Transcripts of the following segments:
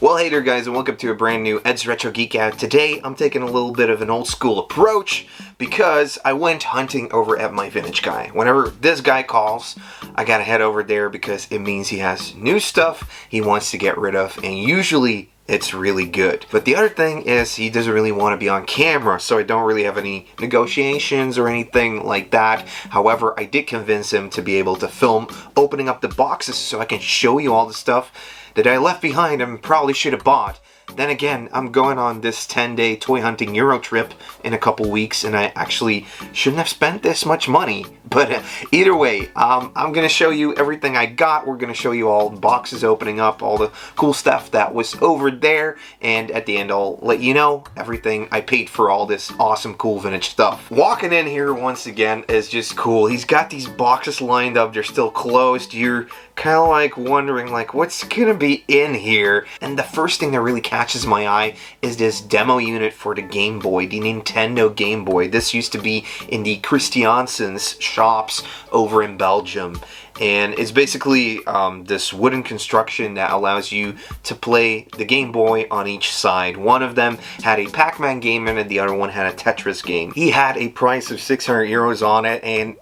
Well, hey there guys, and welcome to a brand new Ed's Retro Geek Out. Today I'm taking a little bit of an old school approach because I went hunting over at my vintage guy. Whenever this guy calls, I gotta head over there because it means he has new stuff he wants to get rid of, and usually it's really good. But the other thing is he doesn't really want to be on camera, so I don't really have any negotiations or anything like that. However, I did convince him to be able to film opening up the boxes so I can show you all the stuff that I left behind and probably should have bought. Then again, I'm going on this 10-day toy hunting Euro trip in a couple weeks, and I actually shouldn't have spent this much money. But either way, I'm going to show you everything I got. We're going to show you all the boxes opening up, all the cool stuff that was over there, and at the end I'll let you know everything I paid for all this awesome, cool vintage stuff. Walking in here once again is just cool. He's got these boxes lined up. They're still closed. You're kind of like wondering like what's gonna be in here, and the first thing that really catches my eye is this demo unit for the Game Boy, the Nintendo Game Boy. This used to be in the Christiansen's shops over in Belgium, and it's basically this wooden construction that allows you to play the Game Boy on each side. One of them had a Pac-Man game in it, the other one had a Tetris game. He had a price of 600 euros on it, and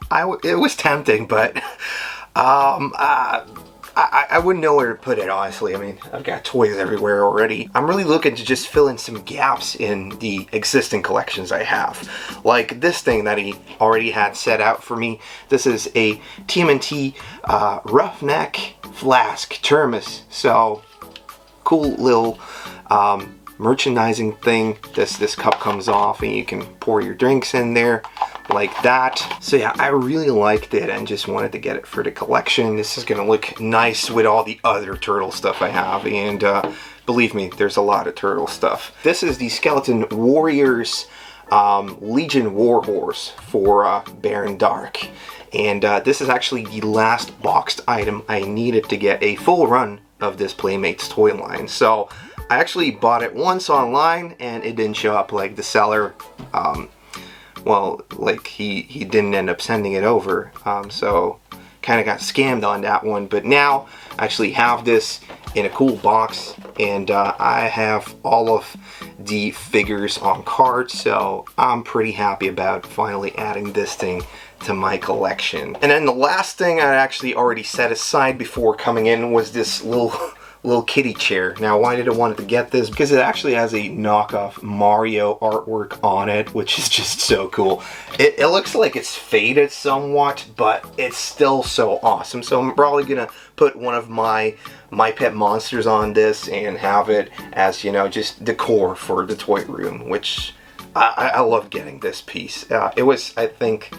it was tempting, but I wouldn't know where to put it, honestly. I mean, I've got toys everywhere already. I'm really looking to just fill in some gaps in the existing collections I have. Like this thing that he already had set out for me. This is a TMNT Roughneck Flask Thermos. So, cool little merchandising thing. This cup comes off and you can pour your drinks in there like that. So yeah, I really liked it and just wanted to get it for the collection. This is gonna look nice with all the other turtle stuff I have, and believe me, there's a lot of turtle stuff. This is the Skeleton Warriors Legion War Horse for Baron Dark, and this is actually the last boxed item I needed to get a full run of this Playmates toy line. So I actually bought it once online and it didn't show up. Like the seller, well, like he didn't end up sending it over, so kind of got scammed on that one. But now I actually have this in a cool box, and I have all of the figures on cards, so I'm pretty happy about finally adding this thing to my collection. And then the last thing I actually already set aside before coming in was this little kitty chair. Now, why did I want to get this? Because it actually has a knockoff Mario artwork on it, which is just so cool. It looks like it's faded somewhat, but it's still so awesome. So I'm probably gonna put one of my pet monsters on this and have it as, you know, just decor for the toy room, which I love getting this piece. It was, I think,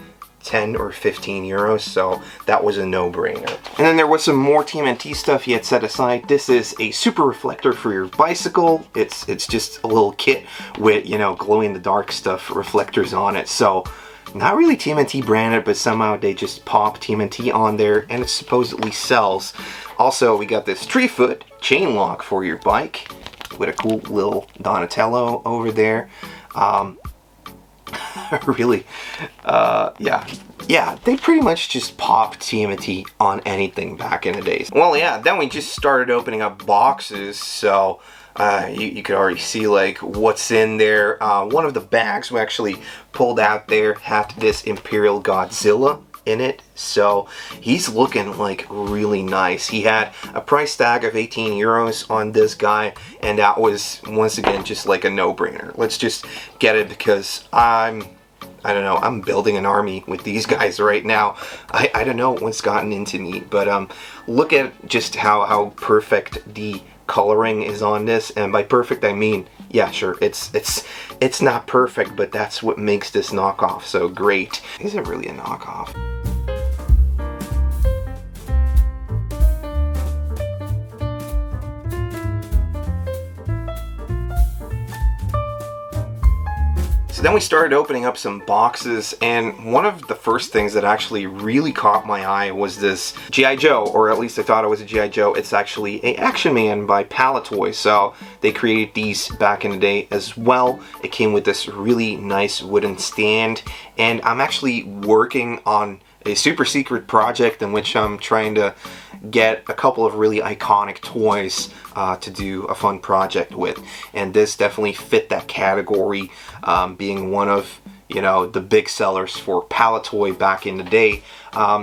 10 or 15 euros, so that was a no-brainer. And then there was some more TMNT stuff he had set aside. This is a super reflector for your bicycle. It's just a little kit with, you know, glow-in-the-dark stuff, reflectors on it. So not really TMNT branded, but somehow they just pop TMNT on there, and it supposedly sells. Also, we got this 3-foot chain lock for your bike with a cool little Donatello over there. Really, yeah, they pretty much just popped TMNT on anything back in the days. Well, yeah, then we just started opening up boxes, so you could already see like what's in there. One of the bags we actually pulled out there had this Imperial Godzilla in it, so he's looking like really nice. He had a price tag of 18 euros on this guy, and that was once again just like a no-brainer. Let's just get it because I don't know, I'm building an army with these guys right now. I don't know what's gotten into me, but look at just how perfect the coloring is on this, and by perfect I mean, yeah, sure, it's not perfect, but that's what makes this knockoff so great. Is it really a knockoff? Then we started opening up some boxes, and one of the first things that actually really caught my eye was this G.I. Joe, or at least I thought it was a G.I. Joe. It's actually a Action Man by Palitoy, so they created these back in the day as well. It came with this really nice wooden stand, and I'm actually working on a super secret project in which I'm trying to get a couple of really iconic toys to do a fun project with. And this definitely fit that category, being one of, you know, the big sellers for Palitoy back in the day.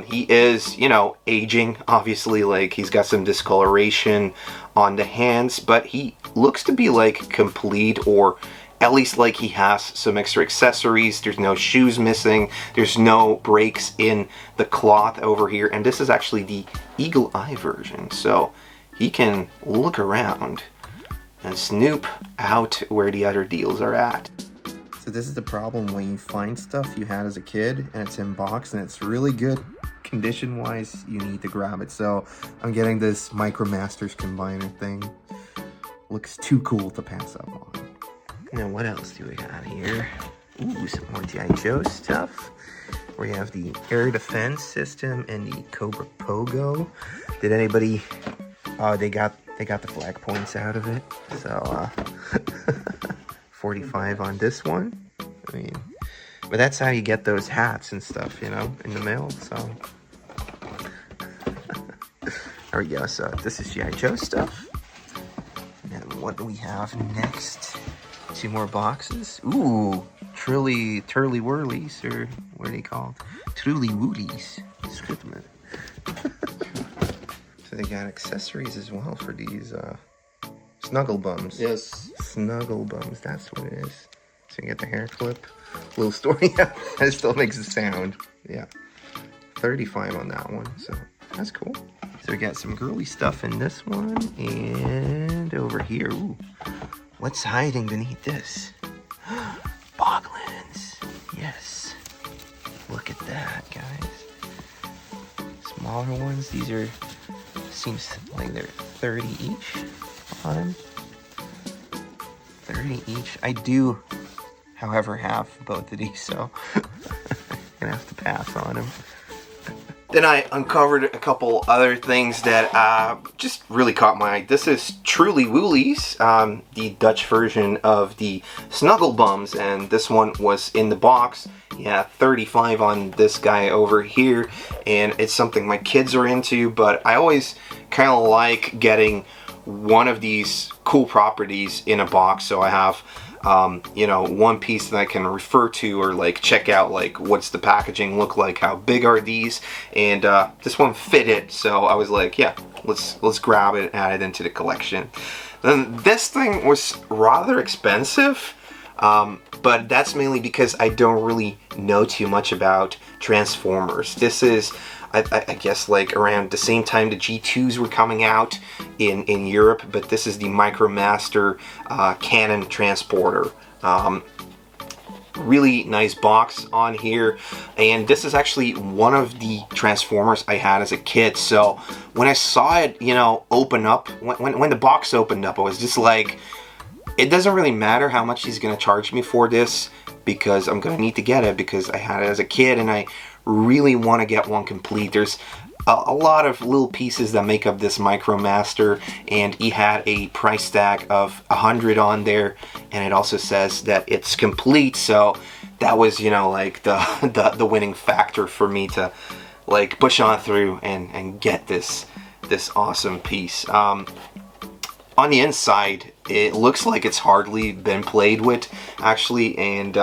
He is, you know, aging, obviously, like he's got some discoloration on the hands, but he looks to be like complete, or at least like he has some extra accessories. There's no shoes missing, there's no breaks in the cloth over here, and this is actually the eagle eye version, so he can look around and snoop out where the other deals are at. So this is the problem when you find stuff you had as a kid and it's in box and it's really good condition wise, you need to grab it. So I'm getting this Micromasters combiner thing. Looks too cool to pass up on. Now what else do we got here? Ooh, some more G.I. Joe stuff. We have the air defense system and the Cobra Pogo. Did anybody... Oh, they got the flag points out of it. So 45 on this one. I mean, but that's how you get those hats and stuff, you know, in the mail. So there we go. So this is G.I. Joe stuff. And what do we have next? 2 more boxes. Ooh, Turly Whirlies, or what are they called? Truly Woodies. So they got accessories as well for these snuggle bums. Yes. Snuggle bums, that's what it is. So you get the hair clip. Little story. It still makes a sound. Yeah. 35 on that one, so that's cool. So we got some girly stuff in this one, and over here, ooh, what's hiding beneath this? Boglins. Yes. Look at that, guys. Smaller ones. These are, seems like they're 30 each on them. 30 each. I do, however, have both of these, so I'm gonna have to pass on them. Then I uncovered a couple other things that just really caught my eye. This is Truly Woolies, the Dutch version of the Snuggle Bums, and this one was in the box. Yeah, 35 on this guy over here, and it's something my kids are into, but I always kind of like getting one of these cool properties in a box, so I have you know, one piece that I can refer to or like check out, like what's the packaging look like, how big are these, and this one fit it, so I was like, yeah, let's grab it and add it into the collection. Then this thing was rather expensive, but that's mainly because I don't really know too much about Transformers. This is, I guess, like around the same time the G2s were coming out in Europe, but this is the Micromaster Cannon Transporter. Really nice box on here, and this is actually one of the Transformers I had as a kid, so when I saw it, you know, open up, when the box opened up, I was just like, it doesn't really matter how much he's gonna charge me for this, because I'm gonna need to get it because I had it as a kid and I really want to get one complete. There's a lot of little pieces that make up this Micromaster, and he had a price tag of 100 on there, and it also says that it's complete, so that was, you know, like the winning factor for me to like push on through and get this awesome piece. On the inside, it looks like it's hardly been played with, actually, and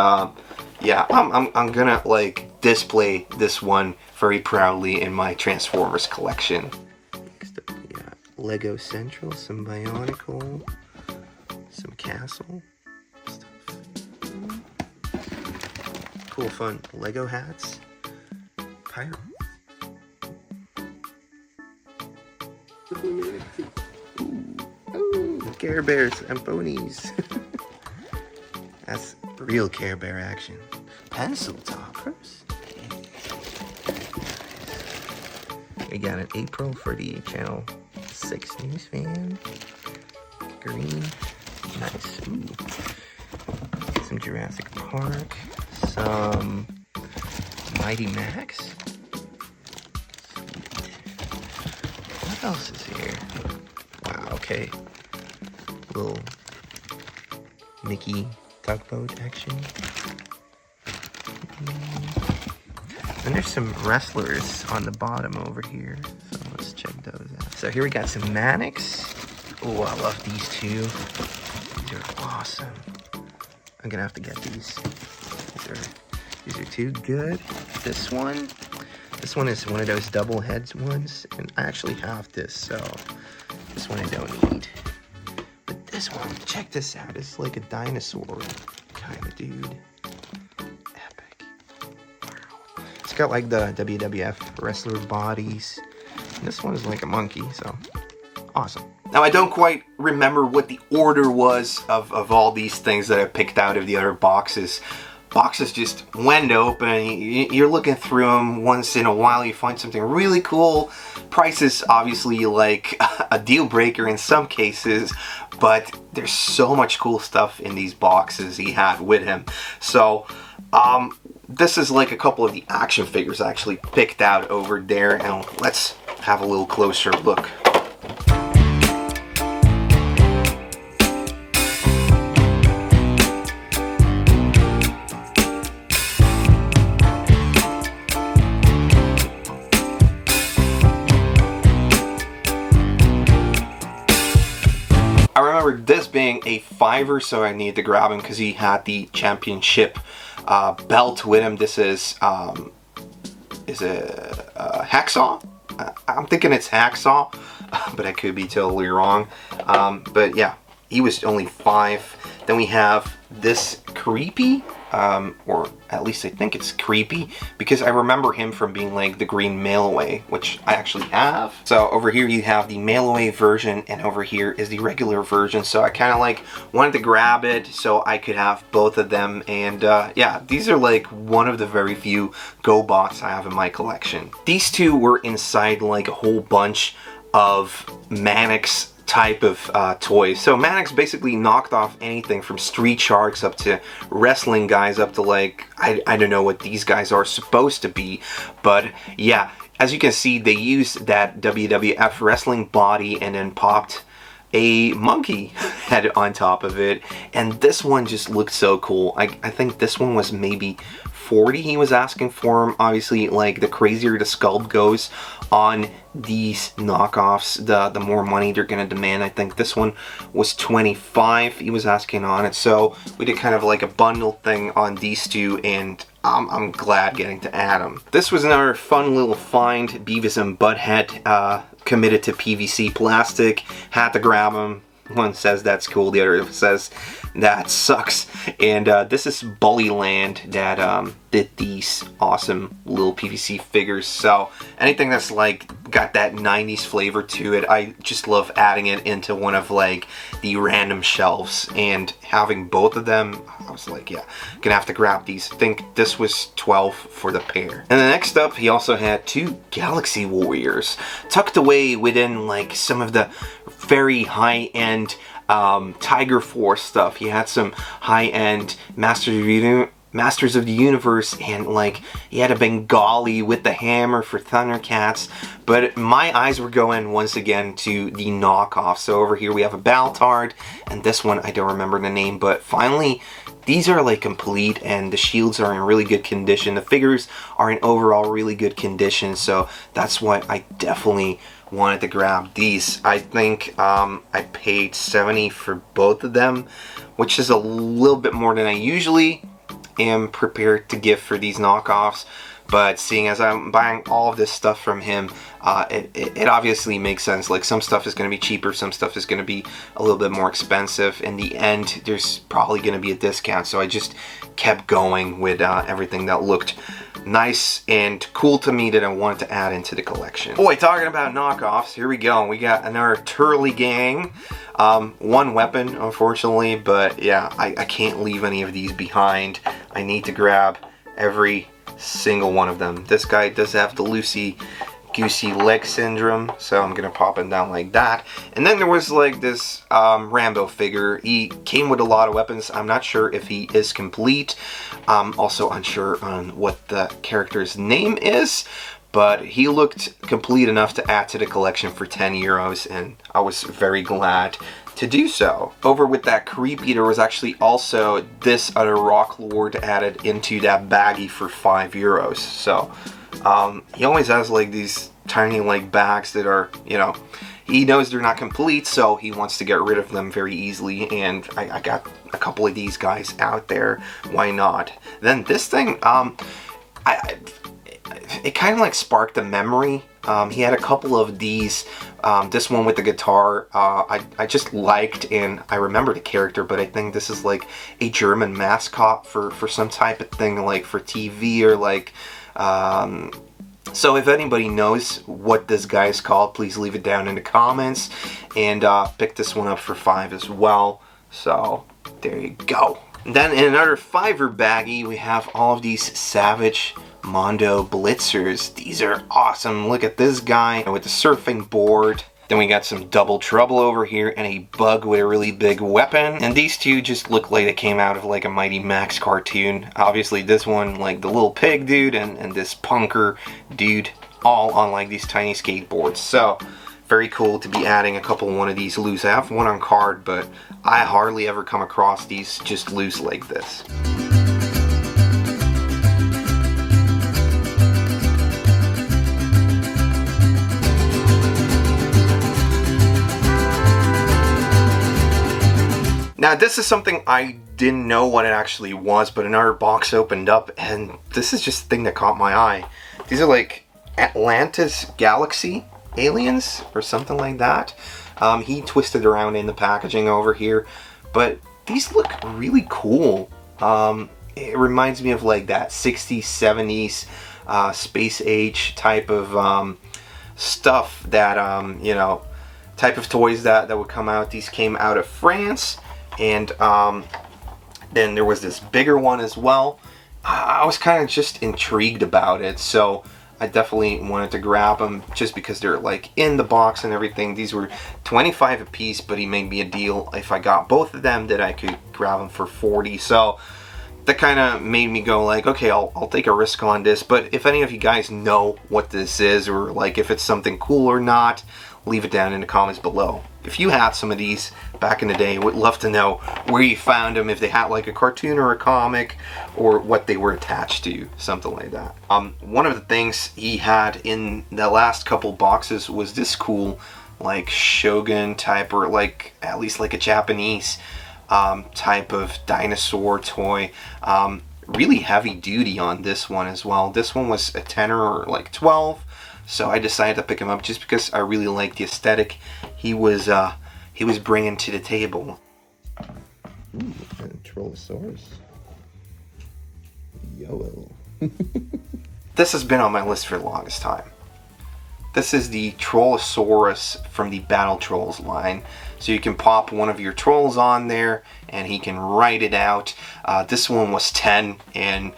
yeah, I'm gonna like display this one very proudly in my Transformers collection. Next up, we got Lego Central, some Bionicle, some Castle stuff. Cool, fun Lego hats, Pirates. Ooh, Care Bears and ponies. That's real Care Bear action. Pencil toppers. We got an April for the Channel 6 news fan. Green. Nice. Ooh. Some Jurassic Park. Some Mighty Max. Sweet. What else is here? Wow, okay. Little Mickey tugboat action. And there's some wrestlers on the bottom over here, so let's check those So here we got some Mannix. Oh, I love these two. These are awesome. I'm gonna have to get these. These are too good. This one is one of those double heads ones, and I actually have this, so this one I don't need. But this one, check this out. It's like a dinosaur kind of dude. Epic. Wow. It's got like the WWF wrestler bodies. And this one is like a monkey, so awesome. Now, I don't quite remember what the order was of all these things that I picked out of the other boxes. Boxes just went open. You're looking through them once in a while. You find something really cool. Price is obviously like a deal breaker in some cases, but there's so much cool stuff in these boxes he had with him. So, this is like a couple of the action figures I actually picked out over there, and let's have a little closer look. I remember this being a $5, so I needed to grab him because he had the championship belt with him. This is it Hacksaw? I'm thinking it's Hacksaw, but I could be totally wrong. But yeah, he was only $5. Then we have this Creepy, or at least I think it's Creepy, because I remember him from being like the green mail-away, which I actually have. So over here you have the mail-away version, and over here is the regular version. So I kind of like wanted to grab it so I could have both of them. And yeah, these are like one of the very few GoBots I have in my collection. These two were inside like a whole bunch of Mannix type of toys. So Mannix basically knocked off anything from street sharks up to wrestling guys up to like, I don't know what these guys are supposed to be, but yeah, as you can see, they used that WWF wrestling body and then popped a monkey head on top of it, and this one just looked so cool. I think this one was maybe 40 he was asking for him. Obviously, like, the crazier the sculpt goes on these knockoffs, the more money they're gonna demand. I think this one was 25 he was asking on it, so we did kind of like a bundle thing on these two, and I'm glad getting to add them. This was another fun little find. Beavis and Butthead committed to PVC plastic. Had to grab them. One says that's cool, the other says that sucks. And this is Bullyland that did these awesome little PVC figures. So anything that's like got that 90s flavor to it, I just love adding it into one of like the random shelves. And having both of them, I was like, yeah, gonna have to grab these. I think this was 12 for the pair. And then next up, he also had two Galaxy Warriors tucked away within like some of the very high-end Tiger Force stuff. He had some high-end Masters of the Universe, and like he had a Bengali with the hammer for Thundercats. But my eyes were going once again to the knockoff. So over here we have a Baltard, and this one I don't remember the name, but finally these are like complete, and the shields are in really good condition. The figures are in overall really good condition, so that's why I definitely wanted to grab these. I think I paid $70 for both of them, which is a little bit more than I usually am prepared to give for these knockoffs. But seeing as I'm buying all of this stuff from him, it obviously makes sense. Like, some stuff is going to be cheaper, some stuff is going to be a little bit more expensive. In the end, there's probably going to be a discount, so I just kept going with everything that looked nice and cool to me that I wanted to add into the collection. Boy, talking about knockoffs, here we go. We got another Turley gang. One weapon, unfortunately, but yeah, I can't leave any of these behind. I need to grab every single one of them. This guy does have the loosey-goosey leg syndrome, so I'm gonna pop him down like that. And then there was like this Rambo figure. He came with a lot of weapons. I'm not sure if he is complete. I'm also unsure on what the character's name is, but he looked complete enough to add to the collection for €10, and I was very glad to do so. Over with that Creepy, there was actually also this other Rock Lord added into that baggie for €5. So he always has like these tiny like bags that are, you know, he knows they're not complete, so he wants to get rid of them very easily, and I got a couple of these guys out there. Why not? Then this thing, it kind of like sparked a memory. He had a couple of these. This one with the guitar, I just liked, and I remember the character, but I think this is like a German mascot for some type of thing, like for TV or like... So if anybody knows what this guy is called, please leave it down in the comments, and pick this one up for $5 as well. So there you go. And then in another $5 baggie, we have all of these Savage Mondo Blitzers. These are awesome. Look at this guy with the surfing board. Then we got some Double Trouble over here and a bug with a really big weapon. And these two just look like they came out of like a Mighty Max cartoon. Obviously this one, like the little pig dude, and this punker dude, all on like these tiny skateboards. So very cool to be adding a couple one of these loose. I have one on card, but I hardly ever come across these just loose like this. Now this is something I didn't know what it actually was, but another box opened up, and this is just the thing that caught my eye. These are like Atlantis Galaxy aliens or something like that. He twisted around in the packaging over here, but these look really cool. It reminds me of like that 60s, 70s space age type of stuff that, you know, type of toys that would come out. These came out of France. And then there was this bigger one as well. I was kind of just intrigued about it, so I definitely wanted to grab them just because they're like in the box and everything. These were $25 a piece, but he made me a deal if I got both of them that I could grab them for $40. So that kind of made me go like, okay, I'll take a risk on this. But if any of you guys know what this is, or like if it's something cool or not, leave it down in the comments below. If you had some of these back in the day, would love to know where you found them, if they had like a cartoon or a comic, or what they were attached to, something like that. One of the things he had in the last couple boxes was this cool like Shogun type, or like at least like a Japanese type of dinosaur toy. Really heavy duty on this one as well. This one was a 10 or like 12. So I decided to pick him up just because I really like the aesthetic he was bringing to the table. Ooh, Trollosaurus. Yo. This has been on my list for the longest time. This is the Trollosaurus from the Battle Trolls line. So you can pop one of your trolls on there and he can write it out. This one was 10, and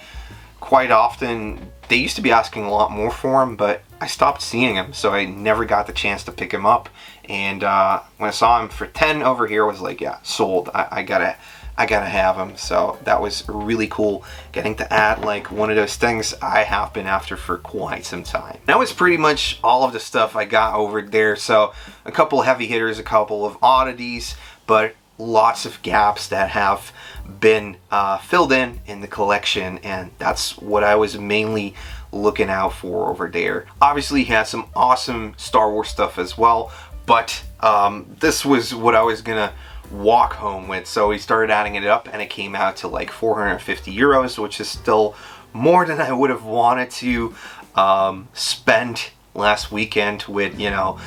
quite often they used to be asking a lot more for him, but I stopped seeing him, so I never got the chance to pick him up. And when I saw him for 10 over here, I was like, yeah, sold. I gotta have him. So that was really cool, getting to add like one of those things I have been after for quite some time. That was pretty much all of the stuff I got over there. So a couple of heavy hitters, a couple of oddities, but lots of gaps that have been filled in the collection, and that's what I was mainly looking out for over there. Obviously he had some awesome Star Wars stuff as well, but this was what I was gonna walk home with, so we started adding it up and it came out to like 450 euros, which is still more than I would have wanted to spend last weekend with, you know,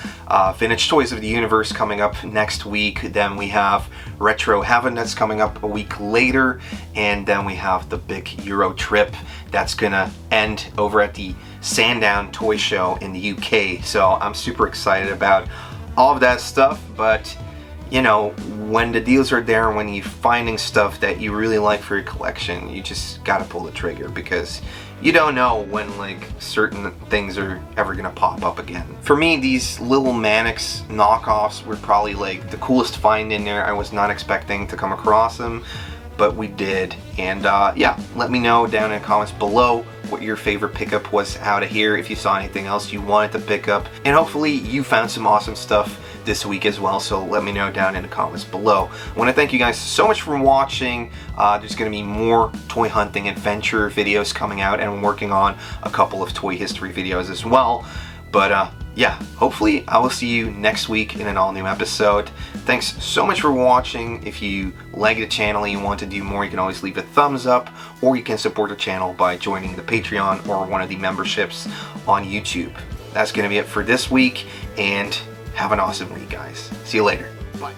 Vintage Toys of the Universe coming up next week. Then we have Retro Heaven that's coming up a week later, and then we have the big Euro trip that's gonna end over at the Sandown Toy Show in the UK. So I'm super excited about all of that stuff. But you know, when the deals are there, when you're finding stuff that you really like for your collection, you just gotta pull the trigger, because you don't know when like certain things are ever gonna pop up again. For me, these little Mannix knockoffs were probably like the coolest find in there. I was not expecting to come across them, but we did. And yeah, let me know down in the comments below what your favorite pickup was out of here, if you saw anything else you wanted to pick up, and hopefully you found some awesome stuff this week as well, so let me know down in the comments below. I want to thank you guys so much for watching. There's going to be more toy hunting adventure videos coming out, and I'm working on a couple of toy history videos as well. But yeah, hopefully I will see you next week in an all-new episode. Thanks so much for watching. If you like the channel and you want to do more, you can always leave a thumbs up, or you can support the channel by joining the Patreon or one of the memberships on YouTube. That's going to be it for this week, and have an awesome week, guys. See you later. Bye.